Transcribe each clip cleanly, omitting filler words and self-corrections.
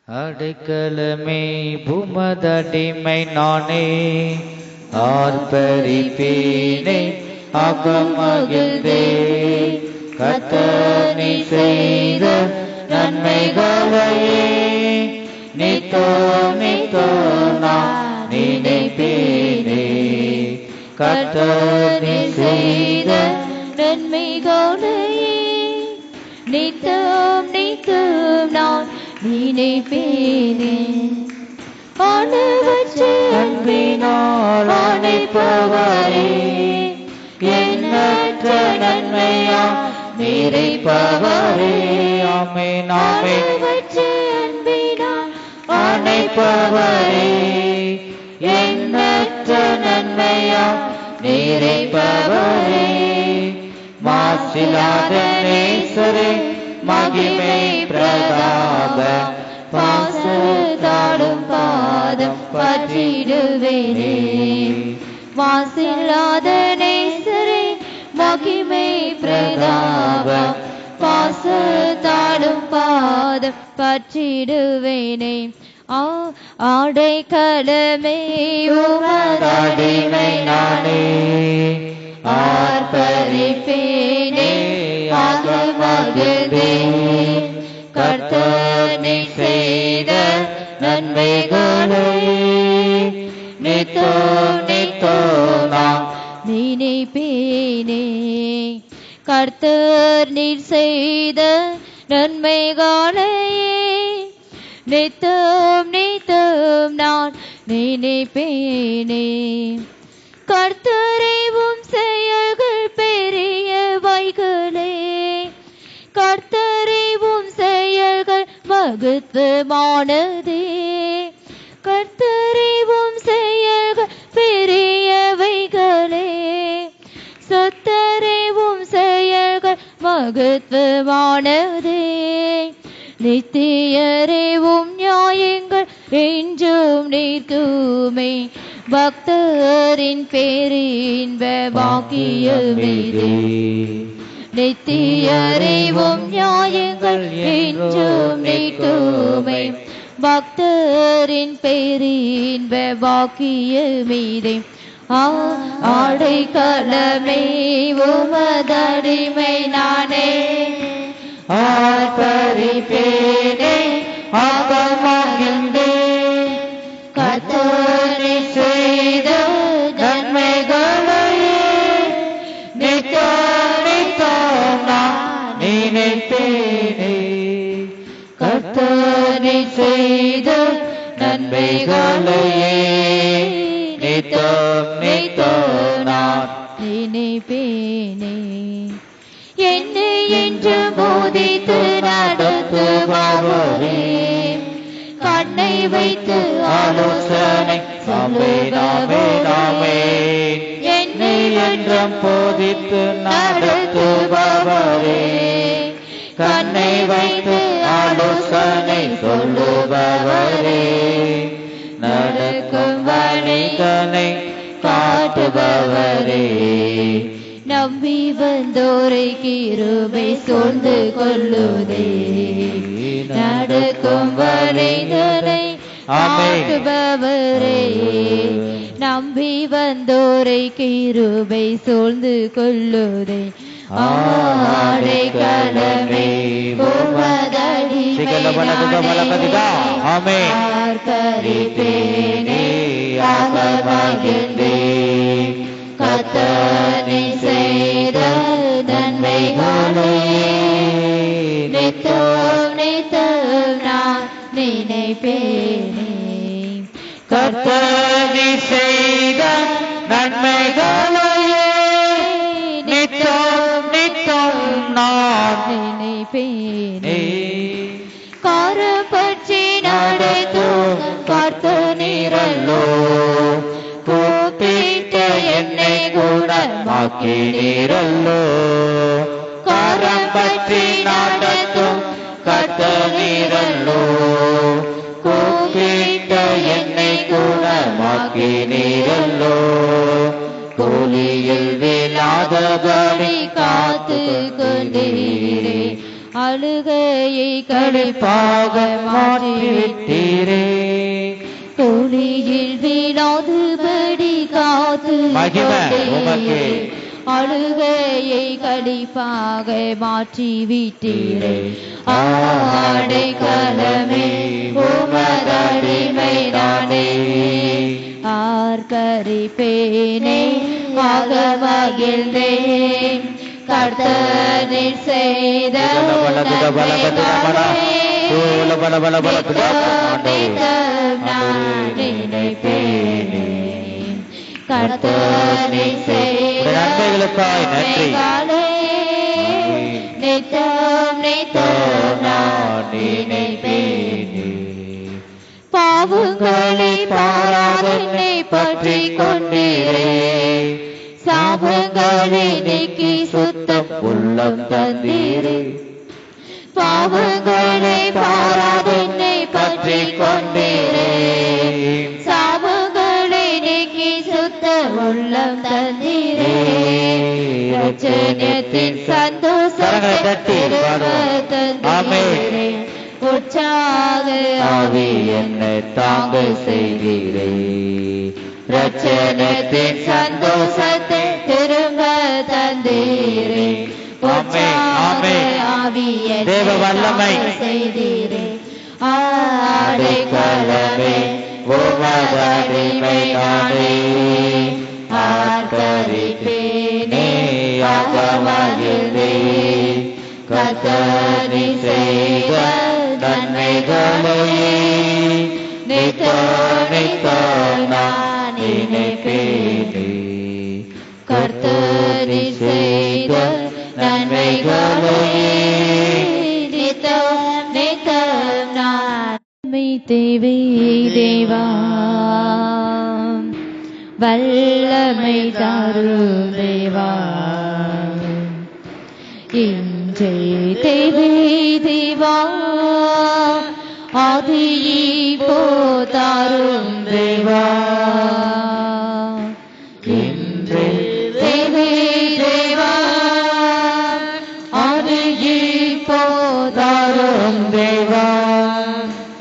அடைக்கலமே புமதடிமை நானே ஆர்ப்பரிப்பேனே அகமகிழ்ந்தே கர்த்தர் நீ செய்த நன்மைகளையே நித்தோ நான் நினைப்பேனே கர்த்தர் நீ செய்த நன்மைகளையே நித்தம் நான் நினைப்பேனே ஆண்டவற்ற அன்பினால் அணைப்பவரே எண்ணற்ற நன்மையாம் நிறைப்பவரே ஆமென் ஆமென் ஆண்டவற்ற அன்பினால் அணைப்பவரே எண்ணற்ற நன்மையாம் நிறைப்பவரே மாசிலாத நேசரே மகிமை பிரதாப பாசத்தாடும் பாதம் பற்றிடுவேனே மாசில்லாத நேசரே மகிமை பிரதாபம் பாசத்தாடும் பாதம் பற்றிடுவேனே ஆடைக்கலமே உமதடிமை நானே ஆர்ப்பரிப்பேனே அகமகிழ்ந்தே கர்த்தர் நீ செய்த நன்மைகளையே நித்தோ நாம் நினைப்பேனே கர்த்தர் நீர் செய்த நன்மைகளையே நித்தம் நான் நினைப்பேனே கர்த்தரை உம் செயல்கள் பெரியவைகளே கர்த்தரை உம் செயல்கள் மகத்துவமானதே கர்த்தரை உம் செயல்கள் பெரியவைகளே சொத்தரை உம் செயல்கள் மகத்துவமானதே நித்தியரே உம் நியாயங்கள் என்றும் நிற்குமே பக்தரின் பேரின்ப பாக்கியமிதே நித்தியரே உம் நியாயங்கள் என்றும் நிற்குமே பக்தரின் பேரின்ப பாக்கியமிதே ஆடைக்கலமே உமதடிமை நானே ஆர்ப்பரிப்பேனே அகமகிழ்ந்தே கர்த்தர் நீ செய்த நன்மைகளையே நித்தோ நான் நினைப்பேனே கர்த்தர் நீ செய்த நன்மைகளையே நித்தோ நான் நினைப்பேனே என்னை என்று போதித்து நடத்துபவரே கண்ணை வைத்து ஆலோசனை நாமே என்னை என்றும் போதித்து நடத்துபவரே கண்ணை வைத்து ஆலோசனை சொல்லுபவரே நடக்கும் வழிகளை காட்டுபவரே நம்பி வந்தோரை கிருபை சூழ்ந்து கொள்ளுதே நடக்கும் வரைகளை ஆட்டுபவரே நம்பி வந்தோரை கிருபை சூழ்ந்து கொள்ளுதே ஆடைக்கலமே உமதடிமை நானே ஆர்ப்பரிப்பேனே அகமகிழ்ந்தே கர்த்தர் நீ செய்த நன்மைகளையே நித்தம் நான் நினைப்பேனே கர்த்தர் நீ செய்த நன்மைகளையே நித்தம் நான் நினைப்பேனே காரம் பற்றி நடத்தும் கர்த்தர் நீரல்லோ கூப்பிட்ட என்னை குணமாக்கினீரல்லோ காரம் பற்றி நடத்தும் கர்த்தர் நீரல்லோ கூப்பிட்ட என்னை குணமாக்கினீரல்லோ கூலியில் விழாதபடி காத்து கொண்டீரே அழுகையை களிப்பாக மாற்றிவிட்டீரே. தோழியில் வீழாதுபடி காத்து மகிமை உமக்கே. அழுகையை களிப்பாக மாற்றிவிட்டீரே. ஆடைக்கலமே உமதடிமை நானே. ஆர்ப்பரிப்பேனே ஆக மகிழ்ந்தேன். கர்த்தரில் செய்த கர்த்தரில் செய்த நன்மைகளுக்காய் நன்றி. நித்தம் நித்தம் நான் நினைப்பேனே. பாவங்களை பாராதனை பற்றி கொண்டீரே. சாபங்களை நீக்கி சுத்தம் உள்ளம் தந்தீரே. பாவங்களை பாராதனை பற்றி கொண்டீரே. சாபங்களை நீக்கி சுத்தம் உள்ளம் தந்தீரே. ரட்சணியத்தின் சந்தோஷத்தை தந்தீரே. உற்சாக ஆவி என்னை தாங்க செய்தீரே. ரட்சணத்தின் சந்தோஷத்தை திரும்ப தந்தீரே. தேவ வல்லமை செய்தீரே. ஆடைக்கலமே உமதடிமை நானே. ஆர்ப்பரிப்பேனே ஆக மகிழ்ந்தேன். கர்த்தர் செய்த நன்மைகளையே நித்தம் நித்தம் நான் நினைப்பேனே. கர்த்தர் செய்த நன்மைகளையே நித்தம் நித்தம் நான் தேவே தேவா. வல்லமை தாரும் தேவா. இன்றே தேவே தேவா. ஆதியை போதாரும் தேவா. இன்றே தேவே தேவா. ஆதியை போதாரும் தேவா.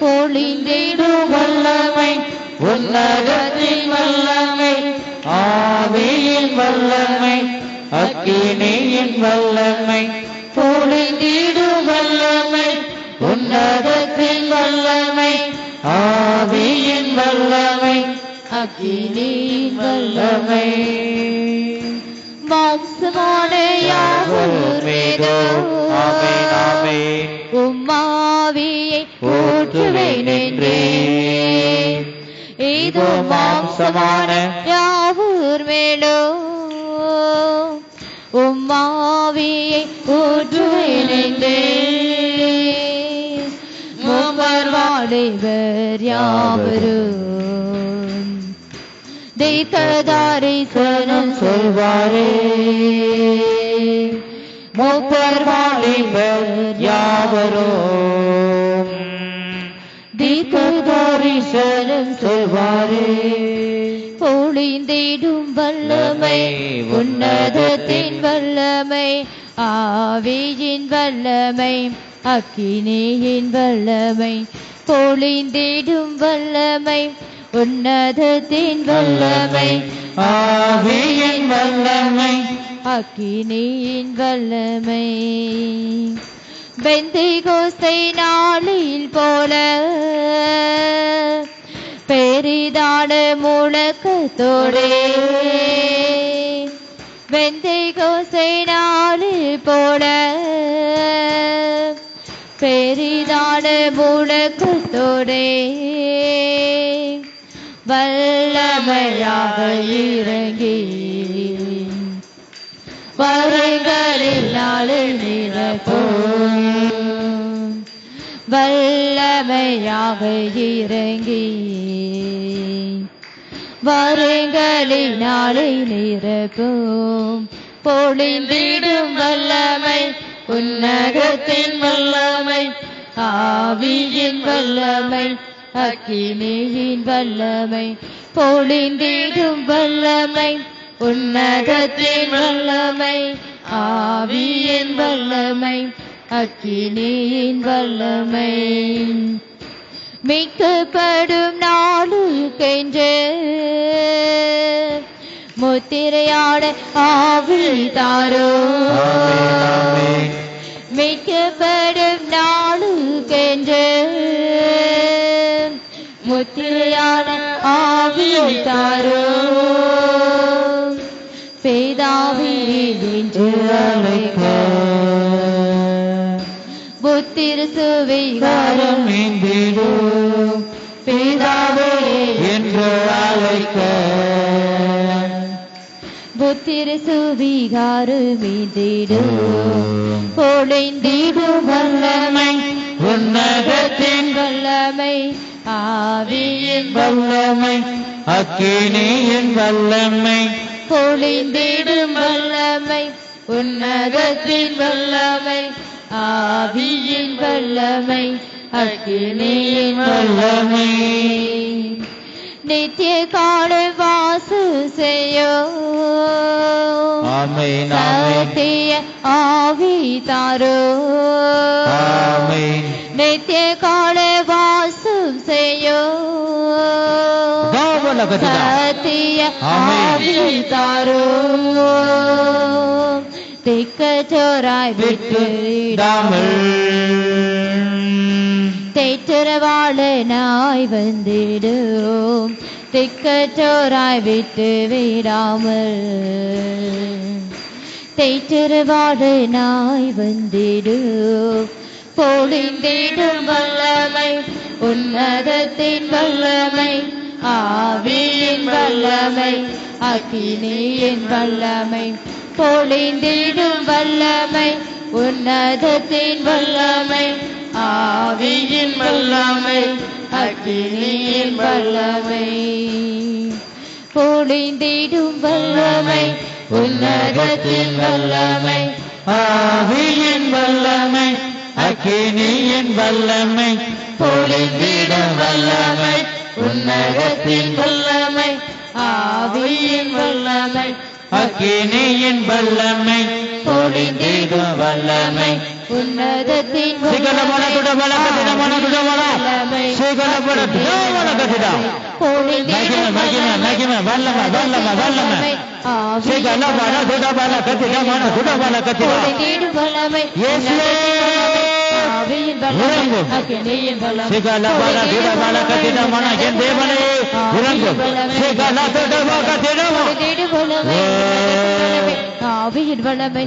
பொழிந்திடும் வல்லமை உன்னதத்தின் வல்லமை. ஆவியின் வல்லமை அக்கினியின் வல்லமை. பொழிந்திடும் வல்லமை உன்னதத்தின் வல்லமை. ஆவியின் வல்லமை அக்கினியின் வல்லமை. மாம்சமான யாவர் மீது உம்மாவியை ஊற்றுவேன் என்றேன். இது மாம்சமான யாவர் மேலும் உம்மாவியை ஊற்றுவேன் என்றேன். மூவர் வாலிபர் யாவரும் தீர்க்கதரிசனம் சொல்வாரே. மூவர் வாலிபர் யாவரும் தீர்க்கதரிசனம் சொல்வாரே. பொழிந்திடும் வல்லமை உன்னதத்தின் வல்லமை. ஆவியின் வல்லமை அக்கினியின் வல்லமை. பொழிந்திடும் வல்லமை உன்னதத்தின் வல்லமை. ஆவியின் வல்லமை அக்கினியின் வல்லமை. பெந்தேகோஸ்தை நாளில் போல பெரிதான முழக்கத்தோடே. பெந்தேகோஸ்தை நாளில் போல பெரிதான முழக்கத்தோடே வல்லமையாக இறங்கி வரைகளில் நாளில் நிரப்பும். வல்லமையாக இறங்கி வரைகளில் நாளை நிரப்பும். பொழிந்திடும் வல்லமை உன்னதத்தின் வல்லமை. ஆவியின் வல்லமை அக்கினியின் வல்லமை. பொழிந்திடும் வல்லமை உன்னதத்தின் வல்லமை. ஆவியின் வல்லமை அக்கினியின் வல்லமை மீட்கப்படும் நாளுக்கென்று முத்திரையாட ஆவி தாரோ மீட்கப்படும் நாளுக்கென்று முத்திரையாட ஆவி தாரோ பேதாவி என்று அழைக்க புத்திர சுவிகாரம் பேதாவே என்று அழைக்க புத்திர சுவிகாரம் பொழிந்திடும் வல்லமை உன்னதத்தின் வல்லமை ஆவியின் வல்லமை அக்கினியின் வல்லமை பொழிந்திடும் வல்லமை உன்னதத்தின் வல்லமை ஆவியின் வல்லமை அக்கினியின் வல்லமை நித்திய கால வாசு செய்யோ சத்திய ஆவி தாரோ நித்திய கால வாசு செய்யோ சத்திய ஆவி தாரோ திக்கச்சோராய் விட்டுடாமல் தேற்றரவாளனாய் வந்திடும் திக்கச்சோராய் விட்டு விடாமல் தேற்றரவாளனாய் வந்திடும் பொழிந்திடும் வல்லமை உன்னதத்தின் வல்லமை ஆவியின் வல்லமை அக்கினியின் வல்லமை பொழிந்திடும் வல்லமை உன்னதத்தின் வல்லமை ஆவியின் வல்லமை அக்கினியின் வல்லமை பொழிந்திடும் வல்லமை உன்னதத்தின் வல்லமை ஆவியின் வல்லமை அக்கினியின் வல்லமை பொழிந்திடும் வல்லமை உன்னதத்தின் வல்லமை ஆவியின் வல்லமை அக்கினியின் வல்லமை பொழிந்திடும் வல்லமை உன்னதத்தின் ஆவியின் வல்லமை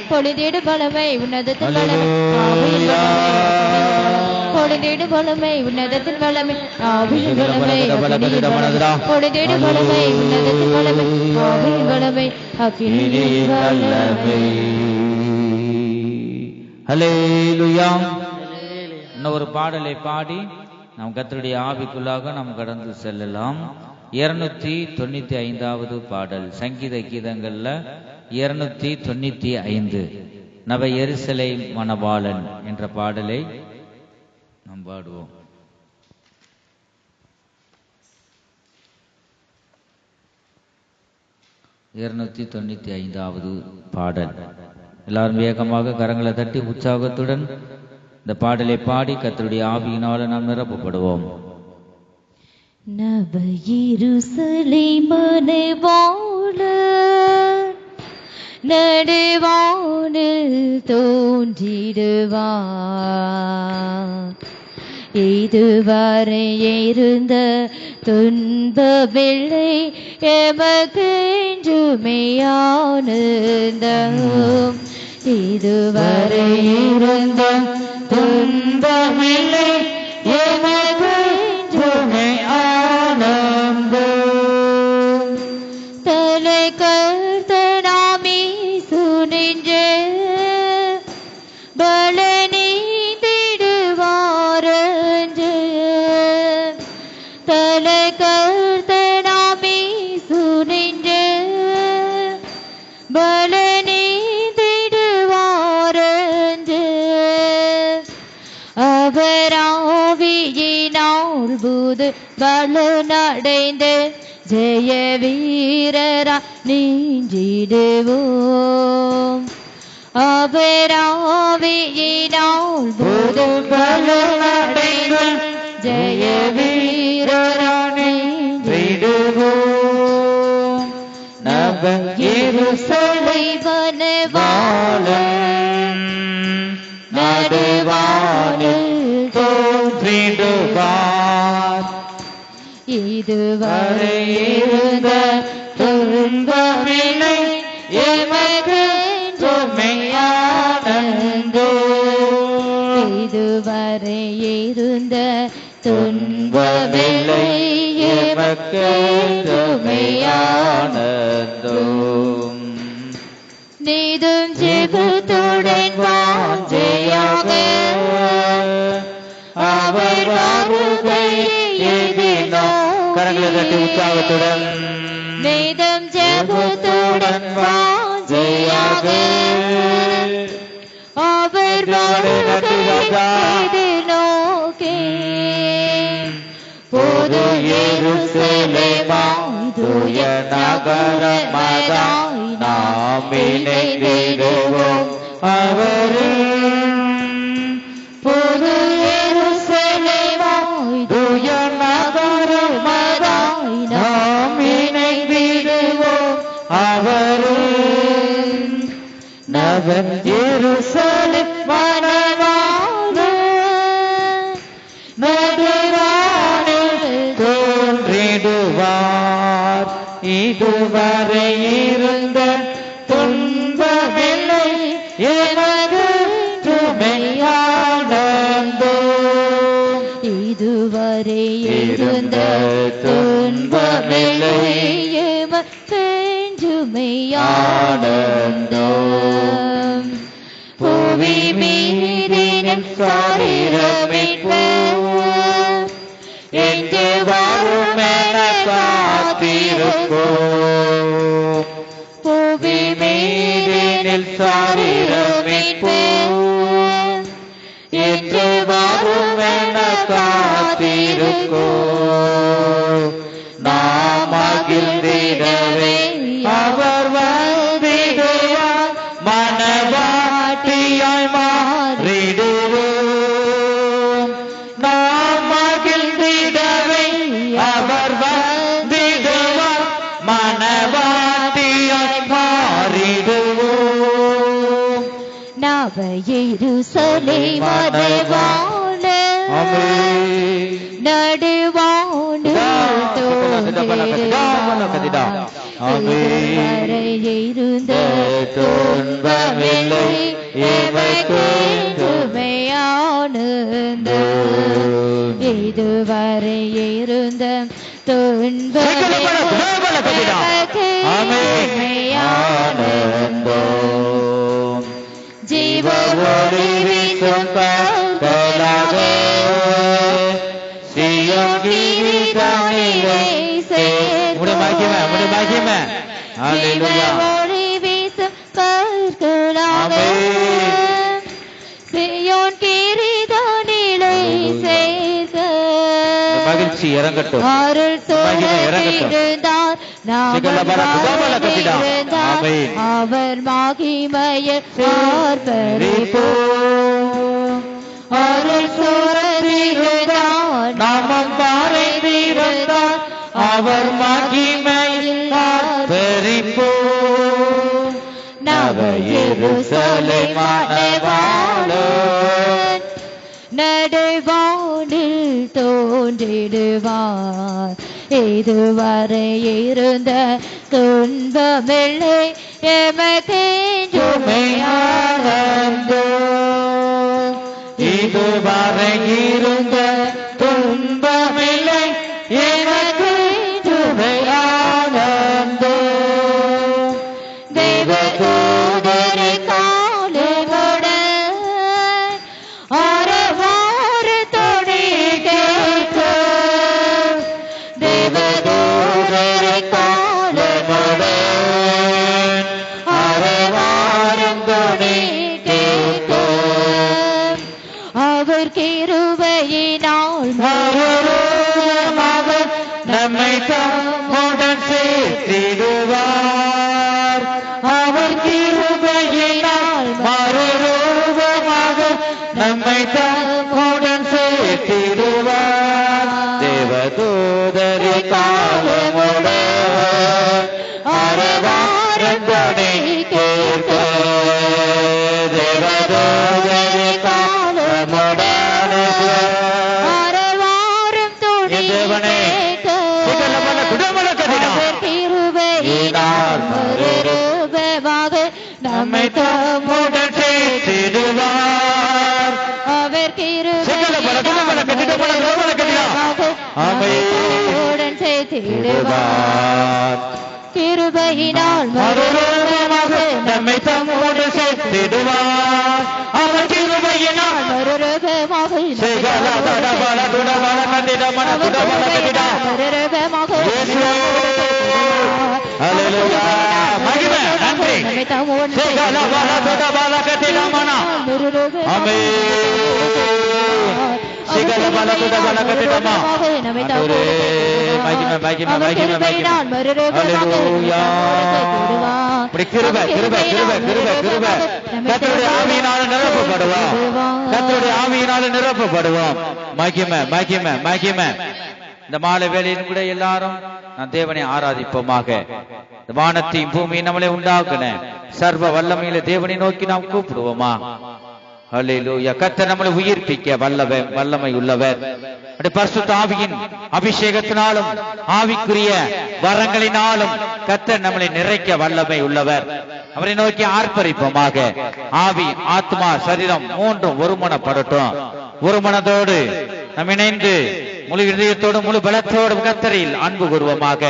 பொழிந்திடு வல்லமை உன்னதத்தின் பொழிந்திடு வல்லமை உன்னதத்தின் வல்லமை ஆவியின் வல்லமை பொழிந்திடு வல்லமை உன்னதத்தின் வல்லமை ஆவியின் வல்லமை அக்கினியின் வல்லமை. ஹல்லேலூயா. இன்னும் ஒரு பாடலை பாடி நாம் கர்த்தருடைய ஆவிக்குள்ளாக நாம் கடந்து செல்லலாம். 295வது பாடல், சங்கீத கீதங்கள்ல 295 நவ எருசலேம் மணவாளன் என்ற பாடலை நாம் பாடுவோம். $295வது பாடல். எல்லாரும் வேகமாக கரங்களை தட்டி உற்சாகத்துடன் இந்த பாடலை பாடி கர்த்தருடைய ஆவியினால நாம் நிரப்பப்படுவோம். நவ எருசலேம் மணவாளன் நடுவானில் தோன்றிடுவார். இதுவரை இருந்த துன்பமில்லை எமக்கு என்றுமே ஆனந்தம். இதுவரை இருந்த துன்பமில்லை எமக்கு என்றுமே ஆனந்தம். தலை கர்த்தனாமே சுனின்று பலனி திடுவாரஞ்சு தலை கர்த்தனாமே சுனின்று பலனே திடுவாரன்று அவராவியினால் புது பலனடைந்து ஜெய வீரரா நீஞ்சிடுவோம் அவராவியினால் புது பலனடைந்து ஜெய வீரரா நீஞ்சிடுவோம் நவ எருசலேம் வாழும் நடுவானில் தோன்றிடுவார் இதுவரை இருந்த துன்பமில்லை எமக்கு மெய்யானந்தோ இதுவரை இருந்த துன்பமில்லை எமக்கு மெய்யானந்தோ நீதும் ஜெபத்துடன் வாஞ்சையாக அவர் வருகை எதினோ கரங்களை தட்டி உற்சாகத்துடன் நீதும் ஜெபத்துடன் வாஞ்சையாக அவர் வருகை எதினோக்கே புது எருசலேமாய் தூய நகரமதாய் நாம் இணைந்திடுவோம் அவரின் புது எருசலேமாய் தூய நகரமதாய் நாம் இணைந்திடுவோம் அவரின் நவ எருசலேம் மணவாளன் நடுவானில் தோன்றிடுவார் இதுவரை இருந்த துன்பமில்லை எனக்கு மெய்யானந்தோ இதுவரை இருந்த துன்பமில்லை எமக்கு மெய்யானந்தோ புவி மீதினின் சரீரமிட்டு எங்கே வரும் என காத்திருப்போம் புவி மீதினில் சரீரமிட்டு எங்கே வரும் என காத்திருப்போம் நாம் மகிழ்ந்திடவே அவர் வந்திடுவார் மனவாட்டியாய் மாறிடுவோம் நாம் மகிழ்ந்திடவே அவர் வந்திடுவார் மனவாட்டியாய் மாறிடுவோம் நவ எருசலேம் மணவாளன் நடுவானில் தோன்றிடுவார் இதுவரை இருந்த துன்பமில்லை எமக்கு மெய்யானந்தோ இதுவரை இருந்த துன்பமில்லை எமக்கு மெய்யானந்தோ ஜீவ ஒளி வீசும் பகலாக சீயோன் கிரீடத்திலே ஒளி வீசும் கற்களாக சீயோன் கிரீடத்திலே சேர்க்க மகிழ்ச்சி இறங்கட்டும் அருள் சோழந்தார் அவர் மகிமையில் பார்ப்பரிப்போம் அருள் சோழந்தார் நாமம் பாறைந்தார் அவர் மகிமையில் பார்ப்பரிப்போம் நவ எருசலேம் மணவாளன் நடுவானில் தோன்றிடுவார் இதுவரை இருந்த துன்பமில்லை எமக்கு மெய்யானந்தோ இதுவரை இருந்த துன்பமில்லை எனக்கு மெய்யானந்தோ தேவதூதர் காலமுடன் அரவாறு தொனி கேட்க அவர் கிருபையினால் மறுரூபமாக நம்மை தம்முடன் சேர்த்திடுவார். அவர் கிருபையினால் மறுரூபமாக நம்மை தம்முடன் சேர்த்திடுவார். தேவதூதரி காலமுட அரவாரங்களை கேட்க தேவதூதரி காலமுட அரவாரம் துணி கேட்க அவர் கிருபையினால் மறுரூபமாக நம்மை தம்முடன் சேர்த்திடுவார். அவர் கிருபையினால் தம்முடன் சேர்த்திடுவார். கிருபையினால் மறுரூபமாக நம்மை தம்மோடு சேர்த்திடுவார். அவர் கிருபையினால் மறுரூபமாக நிரப்பப்படுவோம். மகிமை மகிமை மகிமை. இந்த மாலை வேளையின் கூட எல்லாரும் நான் தேவனை ஆராதிப்போமாக. வானத்தையும் பூமியை நம்மளை உண்டாக்குன சர்வ வல்லமையில தேவனை நோக்கி நாம் கூப்பிடுவோமா? ஹல்லேலூயா. கர்த்தர் நம்மளை உயிர்ப்பிக்க வல்லமை உள்ளவர். பரிசுத்த ஆவியின் அபிஷேகத்தினாலும் ஆவிக்குரிய வரங்களினாலும் கர்த்தர் நம்மளை நிறைக்க வல்லமை உள்ளவர். அவரை நோக்கி ஆர்ப்பரிப்போமாக. ஆவி ஆத்மா சரீரம் மூன்றும் ஒருமனப்படட்டும். ஒரு மனதோடு நம் இணைந்து முழு இதயத்தோடு முழு பலத்தோடு கர்த்தரில் அன்பு கூறுவோமாக.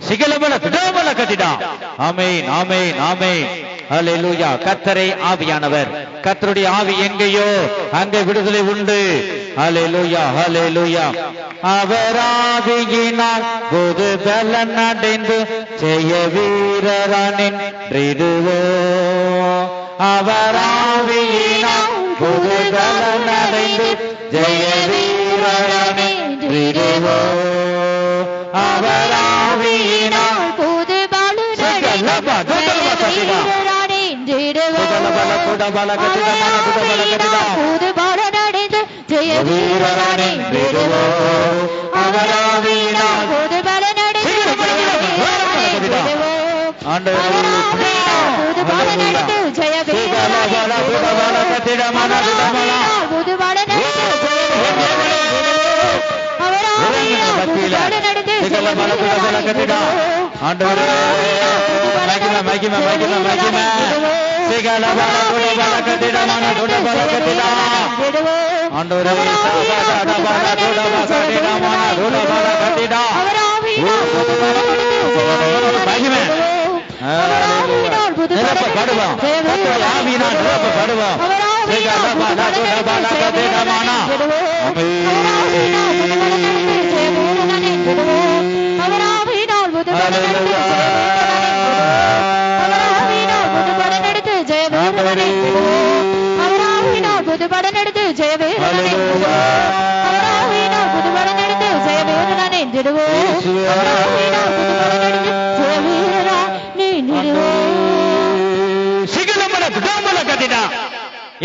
சிகலபல துடபல கதிடா. ஆமென் ஆமென் ஆமென். ஹல்லேலூயா. கர்த்தரே ஆவியானவர். கர்த்தருடைய ஆவி எங்கேயோ அங்கே விடுதலை உண்டு. ஹல்லேலூயா ஹல்லேலூயா. அவர் ஆவியினால் புது பலன் அடைந்து ஜெய வீரரானின்றிடுவோம். அவர் ஆவியினால் புது பலன் அடைந்து ஜெய வீரரானின்றிடுவோம். அவர் ஆவியினால் புது பலன் அடைந்து ஜெய வீரரானின்றிடுவோம். அவர் ஆவியினால் புது பலன் அடைந்து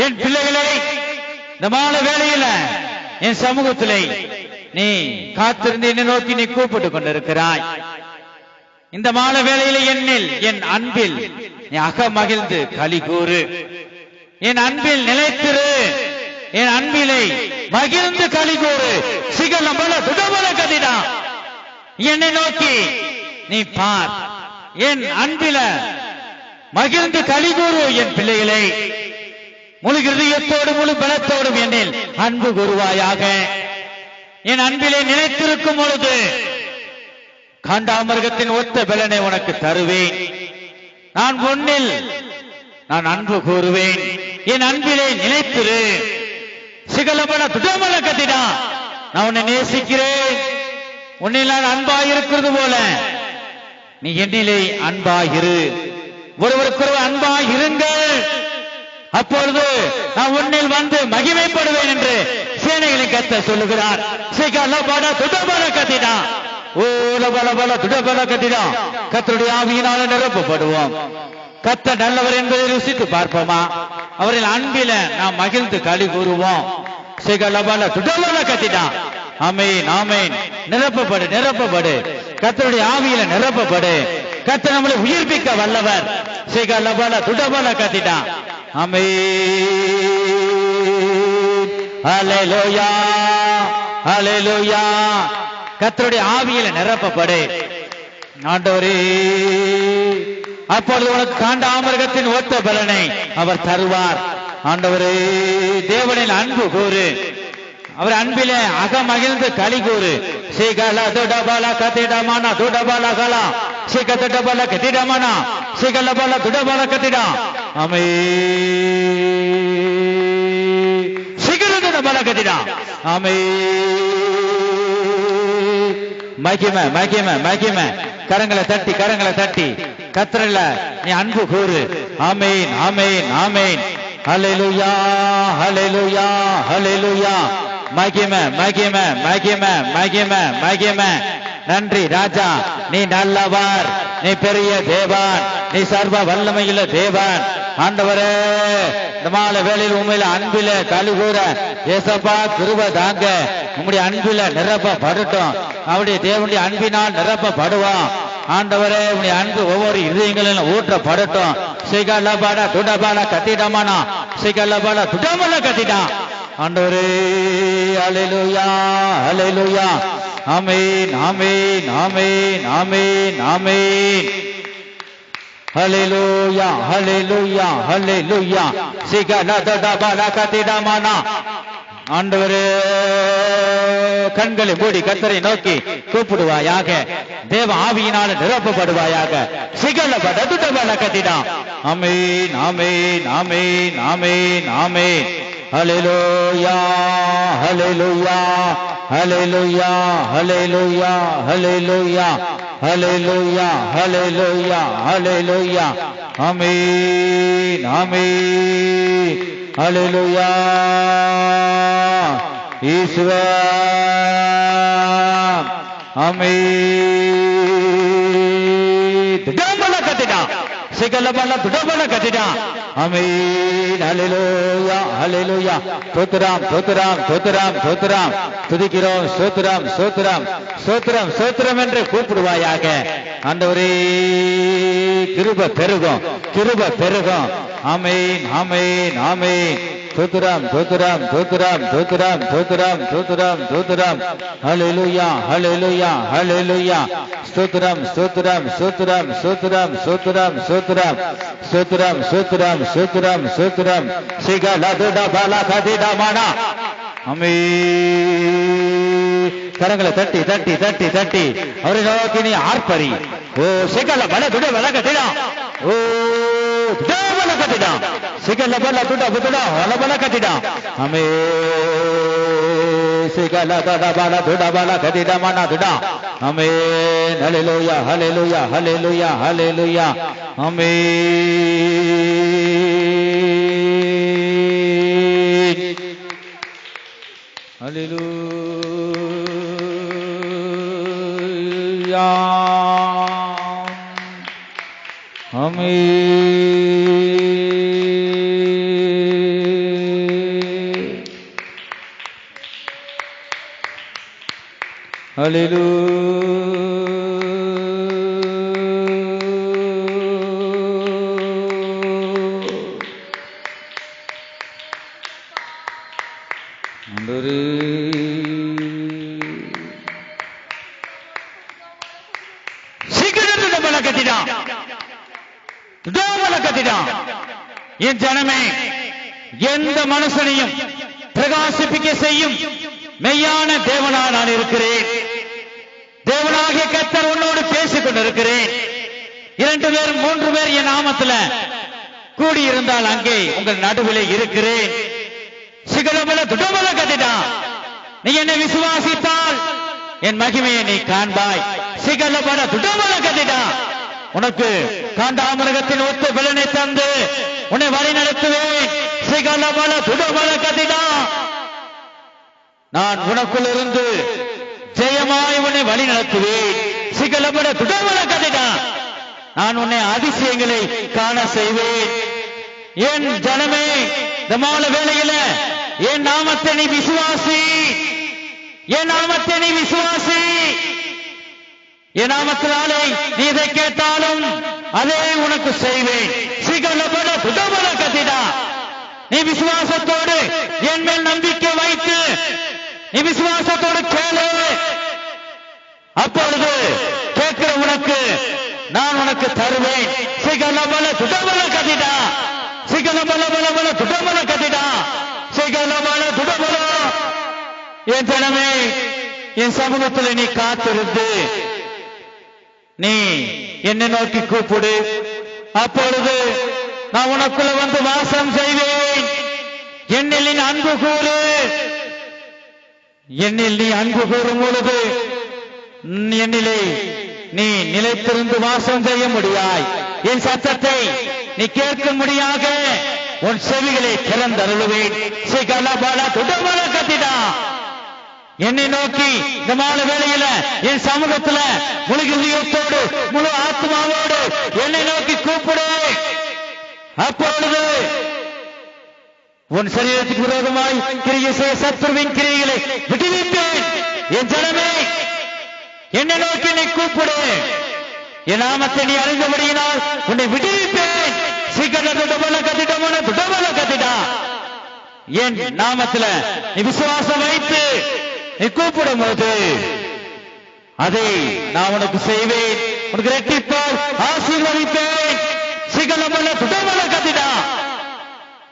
என் பிள்ளைகளை இந்த மாலை வேளையில என் சமூகத்திலே நீ காத்திருந்து என்னை நோக்கி நீ கூப்பிட்டு கொண்டிருக்கிறாய். இந்த மாலை வேளையில என்னில் என் அன்பில் நீ அகமகிழ்ந்து களி கூறு. என் அன்பில் நிலைத்திரு. என் அன்பிலை மகிழ்ந்து களி கூறு. சிகலம்பல துடபல கதிடா. என்னை நோக்கி நீ பார். என் அன்பில மகிழ்ந்து களி கூறு. என் பிள்ளைகளை முழு இதயத்தோடு முழு பலத்தோடும் என்னில் அன்பு கூறுவாயாக. என் அன்பிலே நிலைத்திருக்கும் பொழுது காண்டாமிருகத்தின் ஒத்த பலனை உனக்கு தருவேன். நான் உன்னில் நான் அன்பு கூறுவேன். என் அன்பிலே நிலைத்திரு. சிகலபல துடமல கதிடா. நான் உன்னை நேசிக்கிறேன். உன்னில் நான் அன்பாயிருக்கிறது போல நீ என்னிலே அன்பாயிரு. ஒருவருக்கொருவர் அன்பாயிருங்கள். அப்பொழுது நான் உன்னில் வந்து மகிமைப்படுவேன் என்று சேனைகளின் கர்த்தர் சொல்லுகிறார். கர்த்தருடைய ஆவியினால நிரப்பப்படுவோம். கர்த்தர் நல்லவர் என்பதை ருசித்து பார்ப்போமா? அவரின் அன்பில நாம் மகிழ்ந்து களி கூறுவோம். ஆமென் ஆமென். நிரப்பப்படு நிரப்பப்படு, கர்த்தருடைய ஆவியில நிரப்பப்படு. கர்த்தர் நம்மளை உயிர்ப்பிக்க வல்லவர். ஆமென். ஹல்லேலூயா ஹல்லேலூயா. கர்த்தருடைய ஆவியில நிரப்பப்படு ஆண்டவரே. அப்பொழுது உனக்கு காண்டாமிருகத்தின் ஒத்த பலனை அவர் தருவார். ஆண்டவரே, தேவனின் அன்பு கூறு, அவர் அன்பிலே அகமகிழ்ந்து களி கூறு. சீகல துடபல கதிடமான துடபல கலா சீக துடபல கதிடமான சீகல பல துடபல கதிடா. ஆமென். சீகல துடபல கதிடா. ஆமென். மகிமை மகிமை மகிமை. கரங்களை தட்டி கரங்களை தட்டி கர்த்தரில் நீ அன்பு கூறு. ஆமென் ஆமென் ஆமென். ஹல்லேலூயா ஹல்லேலூயா ஹல்லேலூயா. மகிமை மகிமை மகிமை மகிமை மகிமை. நன்றி ராஜா, நீ நல்லவர், நீ பெரிய தேவன், நீ சர்வ வல்லமையுள்ள தேவன். ஆண்டவரே, இந்த மாலை வேளையில் உண்மையில அன்பில கழுகூற ஏசப்பா கிருபை தாங்க. உங்களுடைய அன்பில நிரப்பப்படட்டும். அவருடைய தேவனுடைய அன்பினால் நிரப்பப்படுவோம். ஆண்டவரே, உங்களுடைய அன்பு ஒவ்வொரு இதயங்களிலும் ஊற்றப்படட்டும். சிகலபட துடபல கத்திடமானா சிகலபட துடமல கத்திடா. ஆண்டவரே, ஹல்லேலூயா ஹல்லேலூயா. ஆமென் ஆமென் ஆமென் ஆமென் ஆமென். ஹல்லேலூயா ஹல்லேலூயா ஹல்லேலூயா. சிகலதடபல கத்திடமானா. ஆண்டவரே, கண்களை மூடி கர்த்தரை நோக்கி கூப்பிடுவாயாக. தேவ ஆவியினால நிரப்பப்படுவாயாக. சிகலபட துடபல கத்திடா. ஆமென் ஆமென் ஆமென் ஆமென் ஆமென். ஹல்லேலூயா ஹல்லேலூயா ஹல்லேலூயா ஹல்லேலூயா ஹல்லேலூயா ஹல்லேலூயா ஹல்லேலூயா ஹல்லேலூயா. ஆமென் ஆமென். ஹல்லேலூயா. ஈஸ்வர ஆமென். துடபல கத்திடா சிகலபல துடபல கத்திடா. ஆமென். ஹல்லேலூயா ஹல்லேலூயா. ஸ்தோத்திரம் ஸ்தோத்திரம் ஸ்தோத்திரம் ஸ்தோத்திரம். துதிக்கிறோம். ஸ்தோத்திரம் ஸ்தோத்திரம் ஸ்தோத்திரம் ஸ்தோத்திரம் என்று கூப்பிடுவாயாக. ஆண்டவரே, கிருபை பெருகும் கிருபை பெருகும். ஆமென் ஆமென் ஆமென். ஸ்தோத்திரம் ஸ்தோத்திரம் ஸ்தோத்திரம் ஸ்தோத்திரம் ஸ்தோத்திரம் ஸ்தோத்திரம் ஸ்தோத்திரம். ஹல்லேலூயா ஹல்லேலூயா ஹல்லேலூயா. ஸ்தோத்திரம் ஸ்தோத்திரம் ஸ்தோத்திரம் ஸ்தோத்திரம் ஸ்தோத்திரம் ஸ்தோத்திரம் ஸ்தோத்திரம் ஸ்தோத்திரம் ஸ்தோத்திரம் ஸ்தோத்திரம். சிகலதுடபல கதிடமானா. ஆமென். கரங்களை தட்டி தட்டி தட்டி தட்டி அவரை நோக்கி நீ ஆர்ப்பரி. ஓ சிகலபல துடபல கதிடா. ஓ துடபல கதிடா. சிகலபல துடபல வலபல கதிடா. ஆமென். சிகலதடபல துடபல கதிடமானா துடா. ஆமென். ஹல்லேலூயா ஹல்லேலூயா ஹல்லேலூயா ஹல்லேலூயா. ஆமென். ஹல்லேலூயா. ஆமென். என் ஜனமே, எந்த மனுஷனையும் பிரகாசிப்பிக்க செய்யும் மெய்யான தேவனா நான் இருக்கிறேன். தேவனாகிய கர்த்தர் உன்னோடு பேசிக் கொண்டிருக்கிறேன். 2 பேர் 3 பேர் என் நாமத்துல கூடியிருந்தால் அங்கே உங்கள் நடுவிலே இருக்கிறேன். சிகலபல துடபல கதிடா. நீ என்னை விசுவாசித்தால் என் மகிமையை நீ காண்பாய். சிகலபல துடபல கதிடா. உனக்கு காண்டாமிருகத்தின் ஒத்த பலனை தந்து உன்னை வழி நடத்துவேன். சிகலபல துடபல கதிடா. நான் உனக்குள் இருந்து ஜெயமாய் உன்னை வழி நடத்துவேன். சிகலபல துடபல கதிடா. நான் உன்னை அதிசயங்களை காண செய்வேன். என் ஜனமே, இந்த மாலை வேளையில என் நாமத்தை நீ விசுவாசி. என் நாமத்தை நீ விசுவாசி. என் நாமத்தினாலே நீ இதை கேட்டாலும் அதே உனக்கு செய்வேன். சிகலபல துடபல கதிடா. நீ விசுவாசத்தோடு என் மேல் நம்பிக்கை வைத்து நீ விசுவாசத்தோடு கேளு. அப்பொழுது கேட்கிற உனக்கு நான் உனக்கு தருவேன். சிகலபல துடபல கதிடா. சிகலபல பல பல துடபல கதிடா. சிகலபல துடபல. என் ஜனமே, என் சமூகத்தில் நீ காத்திருந்து நீ என்னை நோக்கி கூப்பிடு. அப்பொழுது நான் உனக்குள்ள வந்து வாசம் செய்வேன். என்னில் நீ அன்பு கூறு. என்னில் நீ அன்பு கூறும் பொழுது என்னிலே நீ நிலைத்திருந்து வாசம் செய்ய முடியாய். என் சத்தத்தை நீ கேட்கும்படியாக உன் செவிகளை திறந்தருளுவேன். சிகலபல துடபல கதிடா. என்னை நோக்கி இந்த மாலை வேளையில என் சமூகத்துல முழு இதயத்தோடு முழு ஆத்மாவோடு என்னை நோக்கி கூப்பிடு. அப்பொழுது உன் சரீரத்துக்கு விரோதமாய் கிரியை செய்ய சத்துருவின் கிரியைகளை விடுவிப்பேன். என் ஜனமே, என்னை நோக்கி நீ கூப்பிடு. என் நாமத்தை நீ அறிந்தபடியினால் உன்னை விடுவிப்பேன். சிகலபல கதிடமான துடபல கதிடா. என் நாமத்துல நீ விசுவாசம் வைத்து நீ கூப்பிடும் போது அதை நான் உனக்கு செய்வேன். உனக்கு இரட்டிப்பால் ஆசீர்வதிப்பேன். சிகலபல துடபல கதிடா.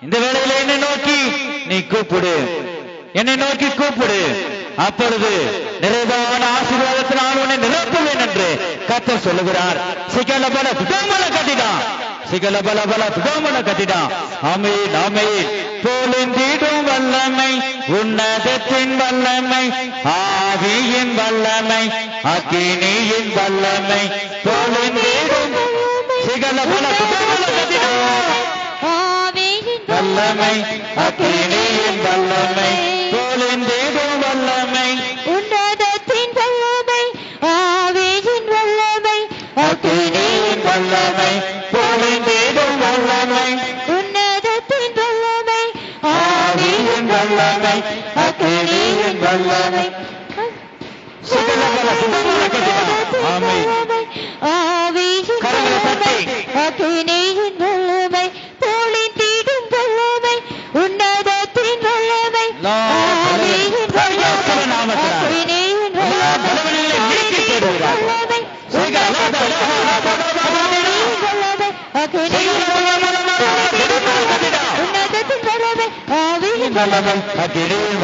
இந்த வேளையில என்னை நோக்கி நீ கூப்பிடு. என்னை நோக்கி கூப்பிடு. அப்பொழுது நிறைவான ஆசீர்வாதத்தினால் உன்னை நிரப்புவேன் என்று கர்த்தர் சொல்லுகிறார். சிகலபல துடபல கதிடா. சிகலபல பல துடபல கதிடா. ஆமென், ஆமென். பொழிந்திடும் வல்லமை, உன்னதத்தின் வல்லமை, ஆவியின் வல்லமை, அக்கினியின் வல்லமை, பொழிந்திடும் சிகலபல துடபல கதிடா. வல்லமை, அக்கினியின் வல்லமை, பொழிந்திடும் வல்லமை, உன்னதத்தின் வல்லமை, ஆவியின் வல்லமை, அக்கினியின் வல்லமை, பொழிந்திடும் வல்லமை, உன்னதத்தின் வல்லமை, ஆவியின் வல்லமை, அக்கினியின் வல்லமை. சிகலபல துடபல கதிடா. ஆமென். ஆவியின் வல்லமை, அக்கினியின் வல்லமை, பொழிந்திடும் வல்லமை, உன்னதத்தின் வல்லமை, ஆவியின் வல்லமை, அக்கினியின் வல்லமை, வல்லமை, உன்னதத்தின் வல்லமை, அக்கினியின் வல்லமை, உன்னதத்தின் வல்லமை, ஆவியின் வல்லமை, அக்கினியின் உன்னதத்தின் வல்லமை, ஆவியின் வல்லமை, அக்கினியின்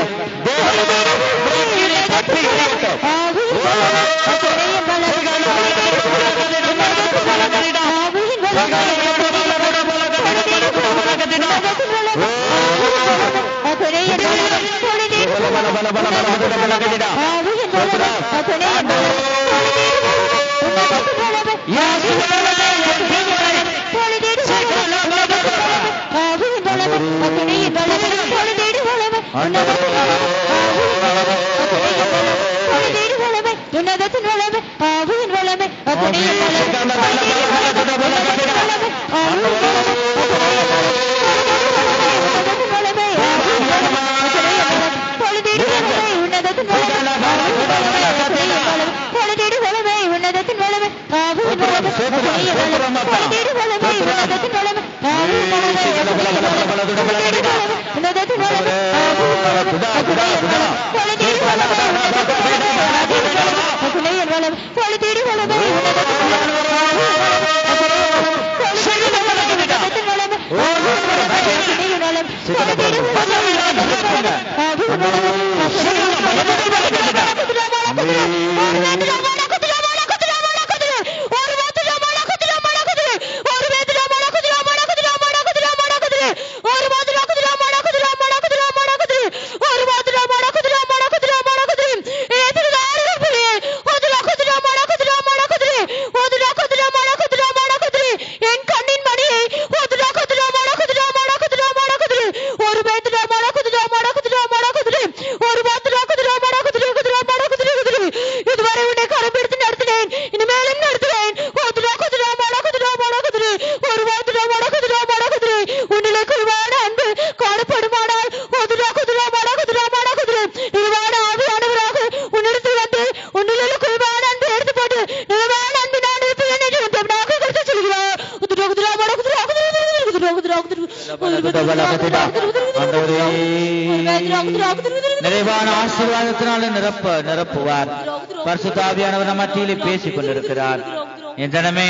நாளை உன்னை கரப்படுத்தி நடத்தினேன், இனிமேலும் நடத்துவேன். குதிரா குதிரா மாடா குதிரா மாடா குதிரை ஒரு வாத்துடா மாடா குதிரா மாடா குதிரை உன்னிலே குறைவான அன்பு காணப்படுமானால் குதிரா குதிரா மாடா குதிரா மாடா குதிரை நிறைவான ஆவியானவராக உன்னிடத்தில் வந்து உன்னிலே குறைவான அன்பு எடுத்து போட்டு நிறைவான அன்பு நான் இருப்பேன் என்று உத்தமனாக கருத்து சொல்கிறார். குதிரா குதிரா மாடா குதிரா குதிரா குதிரா நிறைவான ஆசீர்வாதத்தினால நிரப்புவார். பரிசுத்த ஆவியானவர் நம்ம மத்தியிலே பேசிக் கொண்டிருக்கிறார். என் ஜனமே,